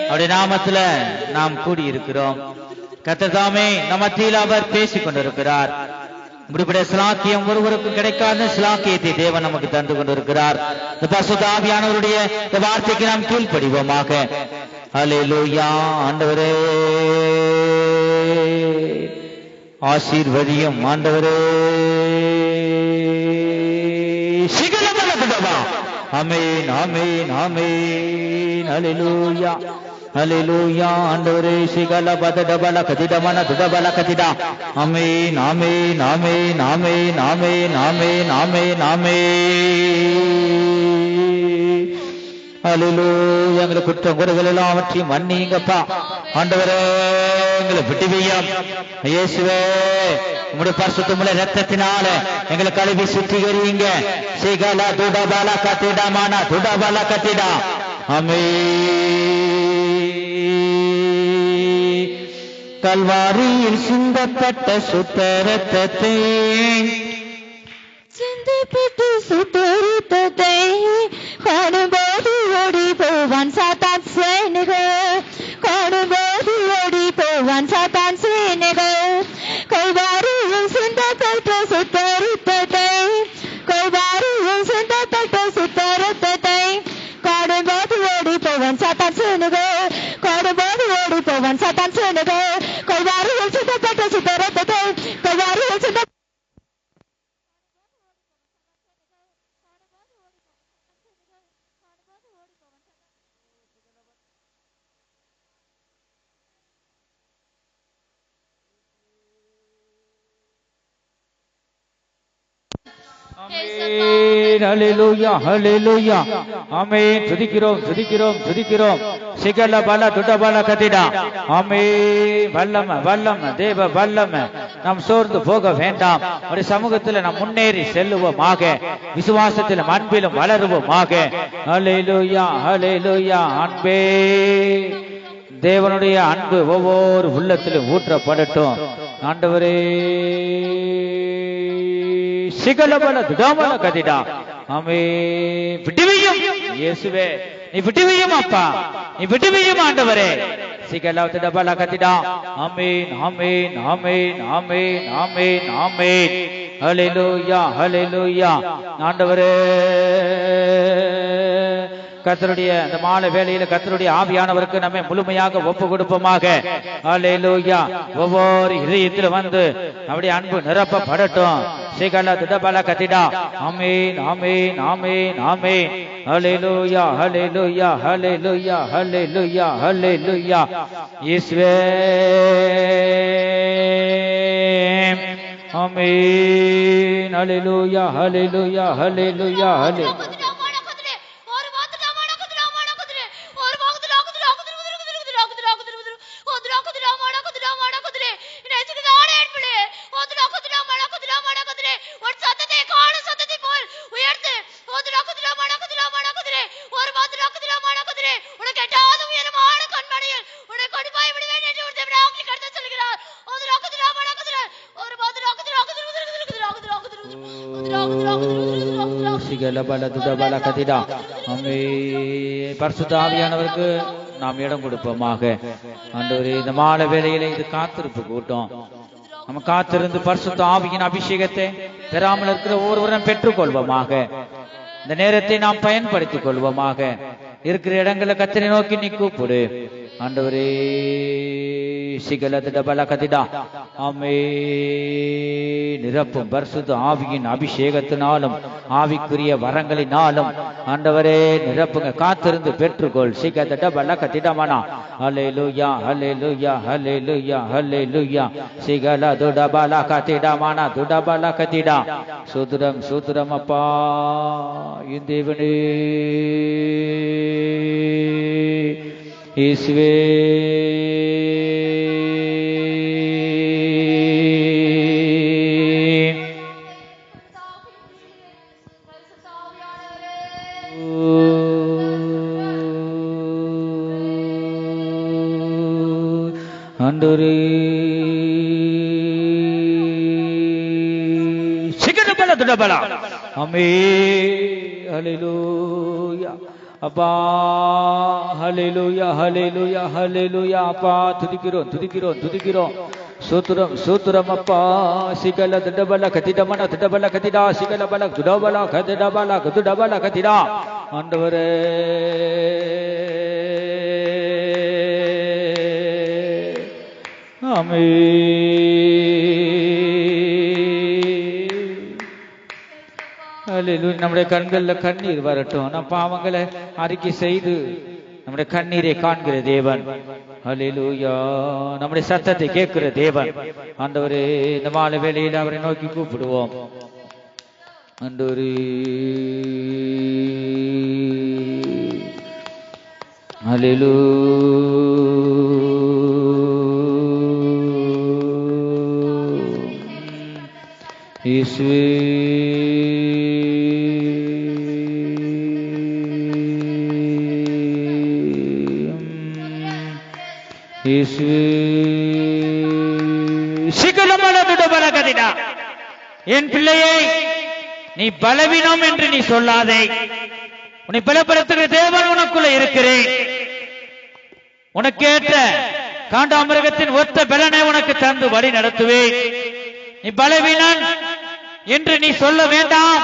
அவருடைய நாமத்துல நாம் கூடியிருக்கிறோம். கர்த்தர் தாமே நம் மத்தியில் அவர் பேசிக் கொண்டிருக்கிறார். இப்படிப்பட்ட சிலாக்கியம் ஒருவருக்கும் கிடைக்காத சிலாக்கியத்தை தேவன் நமக்கு தந்து கொண்டிருக்கிறார். இந்த பரிசுத்த ஆவியானவருடைய இந்த வார்த்தைக்கு நாம் கீழ்ப்படிவோமாக. அல்லேலூயா. ஆண்டவரே ஆசீர்வதியும். ஆண்டவரே ஆமென் ஆமென் ஆமென். அல்லேலூயா அல்லேலூயா. ஆண்டவரே சிகல பதடபல கதிடமன துடபல கதிடா. ஆமென் ஆமென் ஆமென் ஆமென் ஆமென் ஆமென் ஆமென் ஆமென். அல்லேலூயா. எங்களை குற்றம் குறைகள் எல்லாவற்றையும் மன்னிங்கப்பா. ஆண்டவரே எங்களை விட்டுவியும். இயேசுவே உம்முடைய பரிசுத்தமுள்ள இரத்தத்தினால எங்களை கழுவி சுத்திகரிங்க. சிகல துடபல கதிடமன துடபல கதிடா. ஆமென். கல்வாரியில் சிந்தப்பட்ட சுத்த இரத்தத்தை சிந்திப்பிட்டு சுத்தரித்ததை காணும்போது ஓடி போவான் சாத்தான் சேனைகள். காணும்போது ஓடி போவான் சாத்தான் சேனைகள். கல்வாரியில் சிந்தப்பட்ட சுத்தரித்ததை கல்வாரியில் சிந்தப்பட்ட சுத்தரித்ததை காணும்போது ஓடி போவான் சாத்தான் சேனைகள். காணும்போது ஓடி போவான் சாத்தான் சேனைகள். கல்வாரியில் சிந்தப்பட்ட சுத்தரித்ததை கல்வாரியில் சிந்த ஹல்லேலூயா ஹல்லேலூயா. ஆமென். துதிக்கிறோம் துதிக்கிறோம் துதிக்கிறோம். சிகல பல துடபல கதிடா. ஆமென். வல்லம வல்லம தேவ வல்லம. நாம் சோர்ந்து போக வேண்டாம். ஒரு சமூகத்தில் நாம் முன்னேறி செல்லுவோமாக. விசுவாசத்திலும் அன்பிலும் வளருவோமாக. ஹல்லேலூயா ஹல்லேலூயா. அன்பே தேவனுடைய அன்பு ஒவ்வொரு உள்ளத்திலும் ஊற்றப்படட்டும். ஆண்டவரே சிகலபல துடாமல கதிடா. ஆமென். விட்டுவியும் இயேசுவே, நீ விட்டுவியும் அப்பா, நீ விட்டுவியும் ஆண்டவரே. சிகல துடபல கதிடா. ஆமென் ஆமென் ஆமென் ஆமென் ஆமென் ஆமென். ஹல்லேலூயா ஹல்லேலூயா. ஆண்டவரே கர்த்தருடைய அந்த மாலை வேளையில கர்த்தருடைய ஆவியானவருக்கு நம்மை முழுமையாக ஒப்பு கொடுப்போமாக. அல்லேலூயா. ஒவ்வொரு இதயத்தில் வந்து அப்படியே அன்பு நிரப்பப்படட்டும். சிகல துடபல கதிடா. ஆமென் ஆமென் ஆமென் ஆமென். அல்லேலூயா அல்லேலூயா அல்லேலூயா அல்லேலூயா அல்லேலூயா. இயேசுவே ஆமென். அல்லேலூயா அல்லேலூயா அல்லேலூயா அல்லேலூயா. பரிசுத்த ஆவியானவருக்கு நாம் இடம் கொடுப்போமாக. ஆண்டவரே இந்த மாலை வேளையில இது காத்திருப்பு கூட்டம். நம்ம காத்திருந்து பரிசுத்த ஆவியின் அபிஷேகத்தை பெறாமல் இருக்கிற ஒவ்வொருவரும் பெற்றுக் கொள்வோமாக. இந்த நேரத்தை நாம் பயன்படுத்திக் கொள்வோமாக. இருக்கிற இடங்களை கர்த்தரை நோக்கி நீ கூப்பிடு. ஆண்டவரே சிகலதிடபலகதிடா. ஆமே. நிரப்பும் பரிசுத்த ஆவியின் அபிஷேகத்தினாலும் ஆவிக்குரிய வரங்களினாலும் ஆண்டவரே நிரப்புங்க. காத்திருந்து பெற்றுக்கொள். சிகதடபலகதிடமனா. ஹல்லேலூயா ஹல்லேலூயா ஹல்லேலூயா ஹல்லேலூயா. சிகலதுடபலகதிடமனா துடபலகதிடா. சூத்திரம் சூத்திரம் அப்பா என் தேவனே இயேசுவே. ஆண்டவரே சிகதபல துடபல. ஆமே. ஹல்லேலூயா அப்பா. ஹல்லேலூயா ஹல்லேலூயா ஹல்லேலூயா அப்பா. துதிக்கிறோம் துதிக்கிறோம் துதிக்கிறோம். சூத்திரம் சூத்திரம் அப்பா. சிகல துடபல கதிடமன துடபல கதிடா. சிகல பல துடபல கதிடபல துடபல கதிடா. ஆண்டவரே ஆமே. நம்முடைய கண்கள்ல கண்ணீர் வரட்டும். நம் பாவங்களை அறிக்கை செய்து நம்முடைய கண்ணீரை காண்கிற தேவன். ஹல்லேலூயா. நம்முடைய சத்தத்தை கேட்கிற தேவன். ஆண்டவரே இந்த மாலை வேளையில் அவரை நோக்கி கூப்பிடுவோம். ஆண்டவரே ஹல்லேலூயா. இயேசுவே என் பிள்ளையை நீ பலவீனம் என்று நீ சொல்லாதே. உன்னை பலப்படுத்துகிற தேவன் உனக்குள்ள இருக்கிறேன். உனக்கேற்ற காண்டாமிருகத்தின் ஒத்த பலனை உனக்கு தந்து வழி நடத்துவேன். நீ பலவீனன் என்று நீ சொல்ல வேண்டாம்.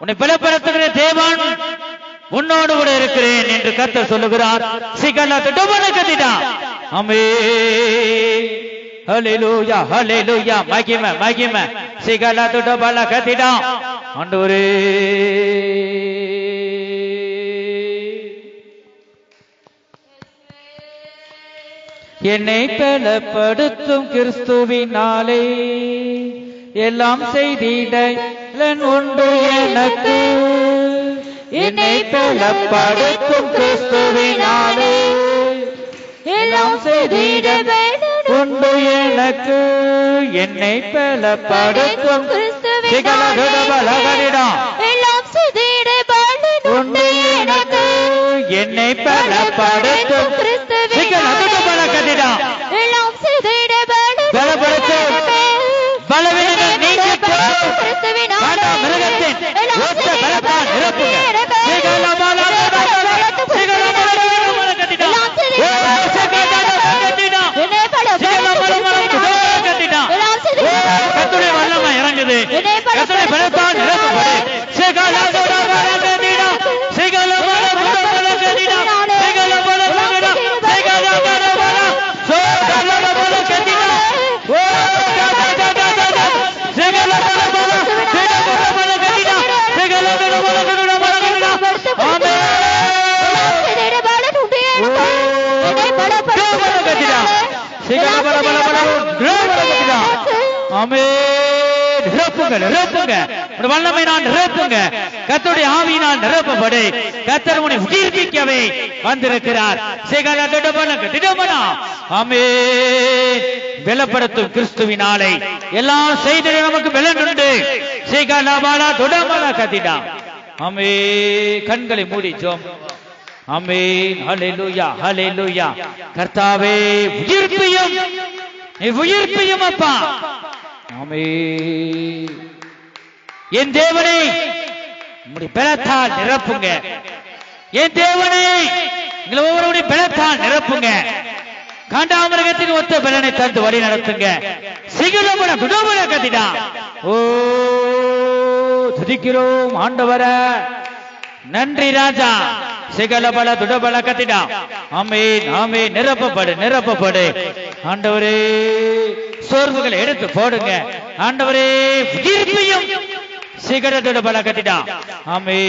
உன்னை பலப்படுத்துகிற தேவன் உன்னோடு கூட இருக்கிறேன் என்று கர்த்தர் சொல்லுகிறார். ஆமென். ஹல்லேலூயா ஹல்லேலூயா. மகிமை மகிமை. சிகலதுடபலகதிடா. ஆண்டவரே என்னை பலப்படுத்தும் கிறிஸ்துவினாலே எல்லாம் செய்திட உண்டு எனக்கு. என்னை பலப்படுத்தும் கிறிஸ்துவினாலே எல்லாம் செய்திட உண்டு எனக்கு. என்னை பலப்படுத்தும் கிறிஸ்துவினாலே எல்லாம் செய்திட உண்டு எனக்கு. என்னை பலப்படுத்தும் கிறிஸ்துவினாலே எல்லாம் செய்திட பலப்படுத்தும் பலவீனங்கள் நீக்கப்படும் மிருகத்தின் ஒத்த பலத்தால் நிரப்புங்க. கர்த்தருடைய வல்லமை இறங்குது. கர்த்தருடைய பலத்தால் நிரப்பப்படு. வல்லமை நான் நிரப்புங்க. கர்த்தருடைய ஆவியினால் நிரப்பப்படு. கர்த்தர் உன்னை உயிர்ப்பிக்கவே வந்திருக்கிறார். ஆமென். பலப்படுத்தும் கிறிஸ்துவினாலே எல்லாம் செய்து நமக்கு பலன் உண்டு. ஆமென். கண்களை மூடி ஜெபம். ஆமென். ஹல்லேலூயா ஹல்லேலூயா. கர்த்தாவே உயிர்ப்பியும் நீ உயிர்ப்பியும் அப்பா. ஆமென். என் தேவனை உம்முடைய பலத்தால் நிரப்புங்க. என் தேவனை எங்களை ஒவ்வொருடைய பலத்தால் நிரப்புங்க. காண்டாமிருகத்தின் ஒத்த பலனை தந்து வழி நடத்துங்க. சிகலமுட குடமுட கதிடா. ஓ துதிக்கிறோம் ஆண்டவரே. நன்றி ராஜா. சிகல பல துடபல கத்திடா. ஆமென் ஆமென். நிரப்பப்படு நிரப்பப்படு ஆண்டவரே. சோர்வுகளை எடுத்து போடுங்க ஆண்டவரே. உயிர்ப்பையும் சிகர துடபல கத்திடா. ஆமென்.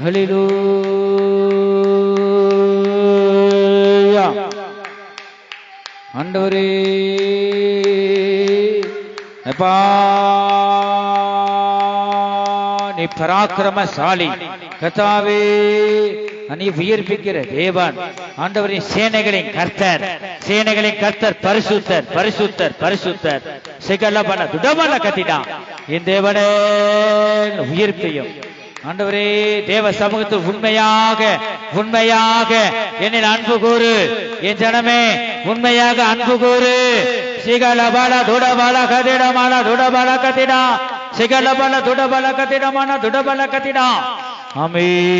ஹல்லேலூயா. ஆண்டவரே அப்பா நீ பராக்கிரமசாலி கர்த்தாவே. நீ உயிர்ப்பிக்கிற தேவன் ஆண்டவரே. சேனைகளின் கர்த்தர் சேனைகளின் கர்த்தர் பரிசுத்தர் பரிசுத்தர் பரிசுத்தர். சிகல பல துடபல கத்திடா. என் தேவனே உயிர்ப்பையும் ஆண்டவரே. தேவ சமூகத்தில் உண்மையாக உண்மையாக என்னில் அன்பு கூறு. என் ஜனமே உண்மையாக அன்பு கூறு. சிகலபல துடபல கதிடமான துடபல கத்திடா. சிகலபல துடபல கத்திடமான துடபல கத்திடா. ஆமென்.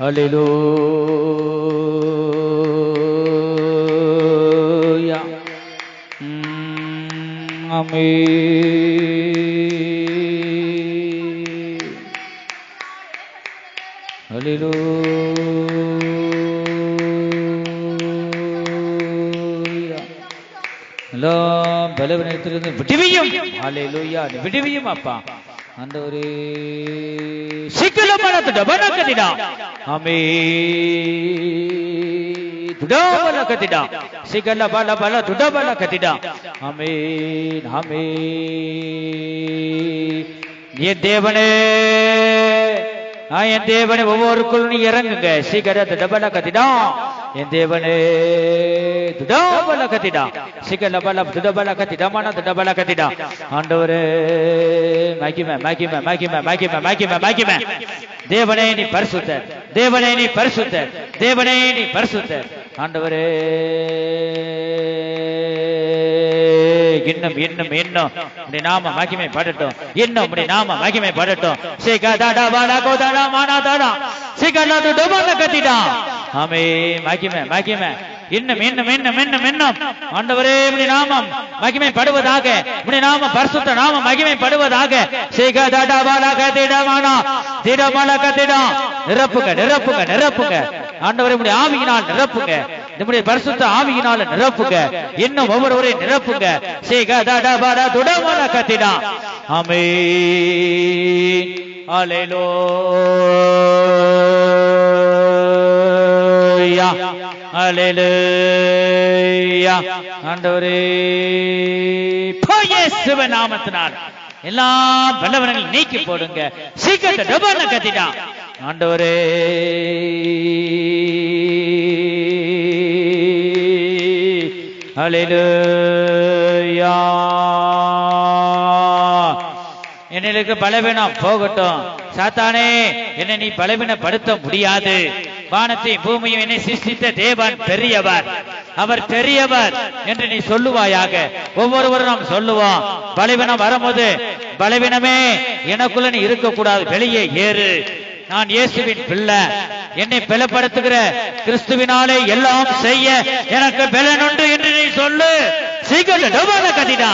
ஹல்லேலூயா. ஆமென். ஹல்லேலூயா. எல்லாம் பலவீனத்திலிருந்து விடுவியும். ஹல்லேலூயா. விடுவியும் அப்பா ஆண்டவரே. சிக்கலமான துடபல கத்திடா. ஆமென். துடபல கத்திடா. சிகல பல பல துடபல கத்திடா. ஆமென் ஆமென். என் தேவனே என் தேவனே ஒவ்வொருக்குள் நீ இறங்குங்க. சிகர துடபல கத்திடா. என் தேவனே துடபல கத்திடா. சிகல பல துடபல கத்திடா. மன துடபல கத்திடா. ஆண்டவரே மகிமை மகிமை மகிமை மகிமை மகிமை மகிமை. தேவனே நீ பரிசுத்தர். தேவனே நீ பரிசுத்தர். தேவனே நீ பரிசுத்தர். ஆண்டவரே இன்னும் இன்னும் இன்னும் உம்முடைய நாம மகிமை படட்டும். இன்னும் உம்முடைய நாம மகிமை படட்டும். சிகதடா வாடா கோதடா மானாதடா சிகல துடபல கத்திடா. ஆமென். மகிமை மகிமை. இன்னும் இன்னும் இன்னும் இன்னும் இன்னும் ஆண்டவரே உம்முடைய நாமம் மகிமை படுவதாக. உம்முடைய நாம பரிசுத்த நாம மகிமை படுவதாக. சிகதடா வாடா கத்திடா மானா திடமல கத்திடா. நிரப்புங்க நிரப்புங்க நிரப்புங்க ஆண்டவரே. உம்முடைய ஆவியினால் நிரப்புங்க. நம்முடைய பரிசுத்த ஆவியினால நிரப்புங்க. இன்னும் ஒவ்வொருவரையும் நிரப்புங்க. சிகதடா வாடா துடமல கத்திடா. ஆமென். ஹல்லேலூயா. ஹல்லேலூயா. ஆண்டவரே இயேசுவின் நாமத்தினால் எல்லா பலவீனங்களையும் நீக்கி போடுங்க. சீக்கிரத்தை டபல கத்திடா. ஆண்டவரே ஹல்லேலூயா. என்னிலுக்கு பலவீனம் போகட்டும். சாத்தானே என்னை நீ பலவீனப்படுத்த முடியாது. வானத்தையும் பூமியும் என்னை சிருஷ்டித்த தேவன் பெரியவர். அவர் பெரியவர் என்று நீ சொல்லுவாயாக. ஒவ்வொருவரும் நாம் சொல்லுவோம். பலவீனம் வரும்போது பலவீனமே எனக்குள்ள நீ இருக்கக்கூடாது. வெளியே ஏறு. நான் இயேசுவின் பிள்ளை. என்னை பலப்படுத்துகிற கிறிஸ்துவினாலே எல்லாம் செய்ய எனக்கு பலன் உண்டு என்று நீ சொல்லு. சீக்கிரம் கத்திடா.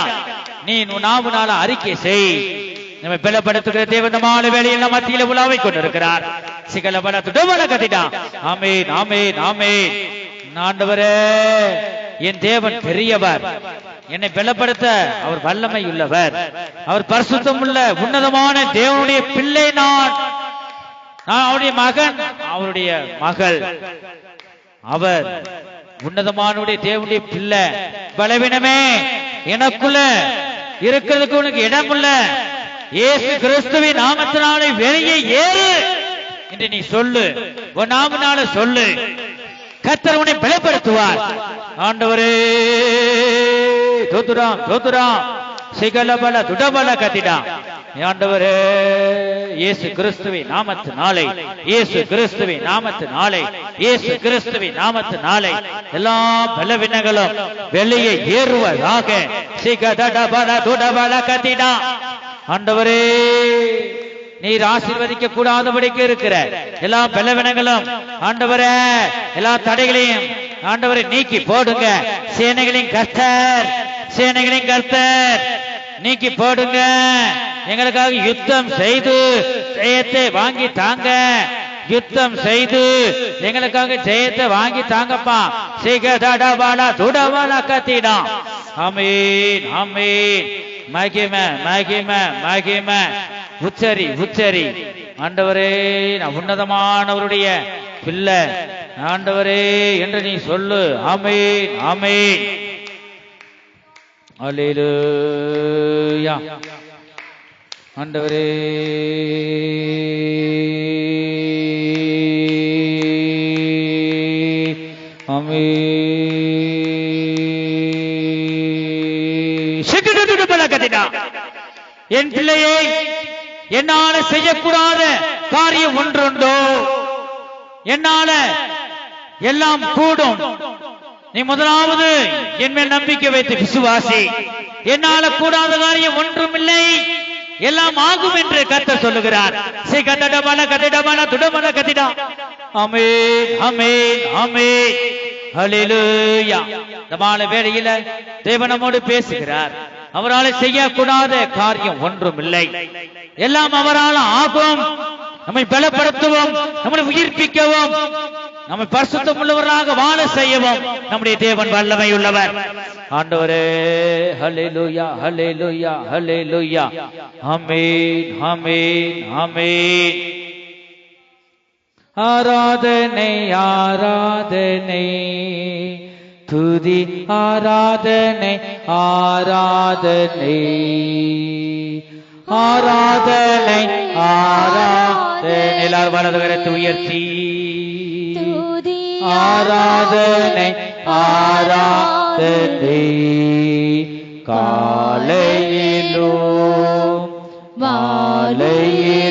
நீ நாவுனால அறிக்கை செய். நம்மை பலப்படுத்துகிற தேவன் மாலை வேளையில் நம் மத்தியில உலாவிக் கொண்டிருக்கிறார். சிகல பல துடபல கத்திடா. ஆமென் ஆமென் ஆமென். ஆண்டவரே என் தேவன் பெரியவர். என்னை பலப்படுத்த அவர் வல்லமை உள்ளவர். அவர் பரிசுத்தம் உள்ள உன்னதமான தேவனுடைய பிள்ளை. நான் அவருடைய மகன், அவருடைய மகள். அவர் உன்னதமானுடைய தேவனுடைய பிள்ளை. பலவீனமே எனக்குள்ள இருக்கிறதுக்கு உனக்கு இடம் இல்ல. இயேசு கிறிஸ்துவின் நாமத்தினாலே வெளியே ஏறு என்று நீ சொல்லு. உன் நாமத்தினால சொல்லு. கர்த்தர் உன்னை பலப்படுத்துவார். ஆண்டவரே தோத்துராம் தோத்துராம். சிகல பல துடபல கத்திடா. ஆண்டவரே இயேசு கிறிஸ்துவின் நாமத்தினாலே, இயேசு கிறிஸ்துவின் நாமத்தினாலே, இயேசு கிறிஸ்துவின் நாமத்தினாலே எல்லா பலவீனங்களும் வெளியே ஏறுவதாக. சிகதடபல துடபல கத்திடா. ஆண்டவரே நீர் ஆசீர்வதிக்க கூடாதபடிக்கு இருக்கிற எல்லா பலவீனங்களும் ஆண்டவரே எல்லா தடைகளையும் ஆண்டவரை நீக்கி போடுங்க. சேனைகளின் கர்த்தர், சேனைகளின் கர்த்தர் நீக்கி போடுங்க. எங்களுக்காக யுத்தம் செய்து ஜெயத்தை வாங்கி தாங்க. யுத்தம் செய்து எங்களுக்காக ஜெயத்தை வாங்கி தாங்கப்பா. சிகடடபட துடவல கத்திடா. ஆமென் ஆமென். மகிமை மகிமை மகிமை. உச்சரி உச்சரி. ஆண்டவரே, நான் உன்னதமானவருடைய பிள்ளை ஆண்டவரே என்று நீ சொல்லு. ஆமென் ஆமென். அல்லேலூயா. ஆண்டவரே, ஆமென். என் பிள்ளையை, என்னால செய்யக்கூடாத காரியம் ஒன்றுண்டோ? என்னால எல்லாம் கூடும். நீ முதலாவது என் மேல் நம்பிக்கை வைத்து விசுவாசி. என்னால கூடாத காரியம் ஒன்றும் இல்லை, எல்லாம் ஆகும் என்று கர்த்தர் சொல்லுகிறார். ஆமென் ஆமென் ஆமென். ஹல்லேலூயா. இந்த மாலை வேளையில தேவன் நம்மோடு பேசுகிறார். அவரால் செய்யக்கூடாத காரியம் ஒன்றும் இல்லை, எல்லாம் அவரால் ஆகும். நம்மை பலப்படுத்தவும், நம்மை உயிர்ப்பிக்கவும், நம்மை பரிசுத்தம் உள்ளவர்களாக வாழ செய்யவும் நம்முடைய தேவன் வல்லமை உள்ளவர். ஆண்டவரே, ஹல்லேலூயா ஹல்லேலூயா ஹல்லேலூயா. ஆமென் ஆமென் ஆமென். ஆராதனை ஆராதனை துதி ஆராதனை ஆராதனை ஆராதனை ஆராதனை. எல்லாரும் வலது கரத்தை உயர்த்தி ஆராதனை ஆராதனை. காலையிலும் மாலையிலும்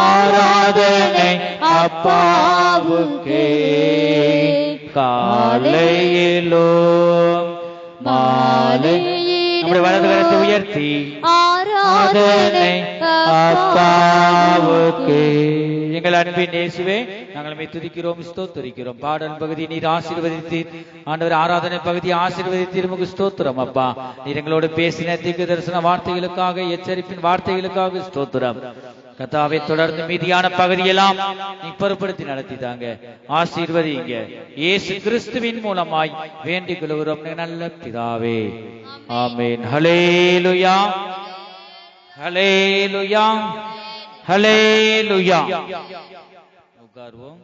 ஆராதனை அப்பாவுக்கே. காலையிலும் மாலை. நம்முடைய வலது கரத்தை உயர்த்தி ஆராதனை அப்பாவுக்கே. எங்கள் அன்பின் இயேசுவே, நாங்கள் துதிக்கிறோம், ஸ்தோத்திரிக்கிறோம். பாடல் பகுதி நீர் ஆசீர்வதித்தீர் ஆண்டவர். ஆராதனை பகுதி ஆசீர்வதித்தீர். உமக்கு ஸ்தோத்திரம் அப்பா. நீர் எங்களோடு பேசின தீர்க்க தரிசன வார்த்தைகளுக்காக, எச்சரிப்பின் வார்த்தைகளுக்காக ஸ்தோத்திரம் கர்த்தாவே. தொடர்ந்து மீதியான பகுதியெல்லாம் நீ பொறுப்படுத்தி நடத்திட்டாங்க. ஆசீர்வதிங்க. இயேசு கிறிஸ்துவின் மூலமாய் வேண்டிக் கொள்கிறோம் நல்ல பிதாவே. ஆமென். ஹல்லேலூயா ஹல்லேலூயா ஹல்லேலூயா. உட்காருவோம்.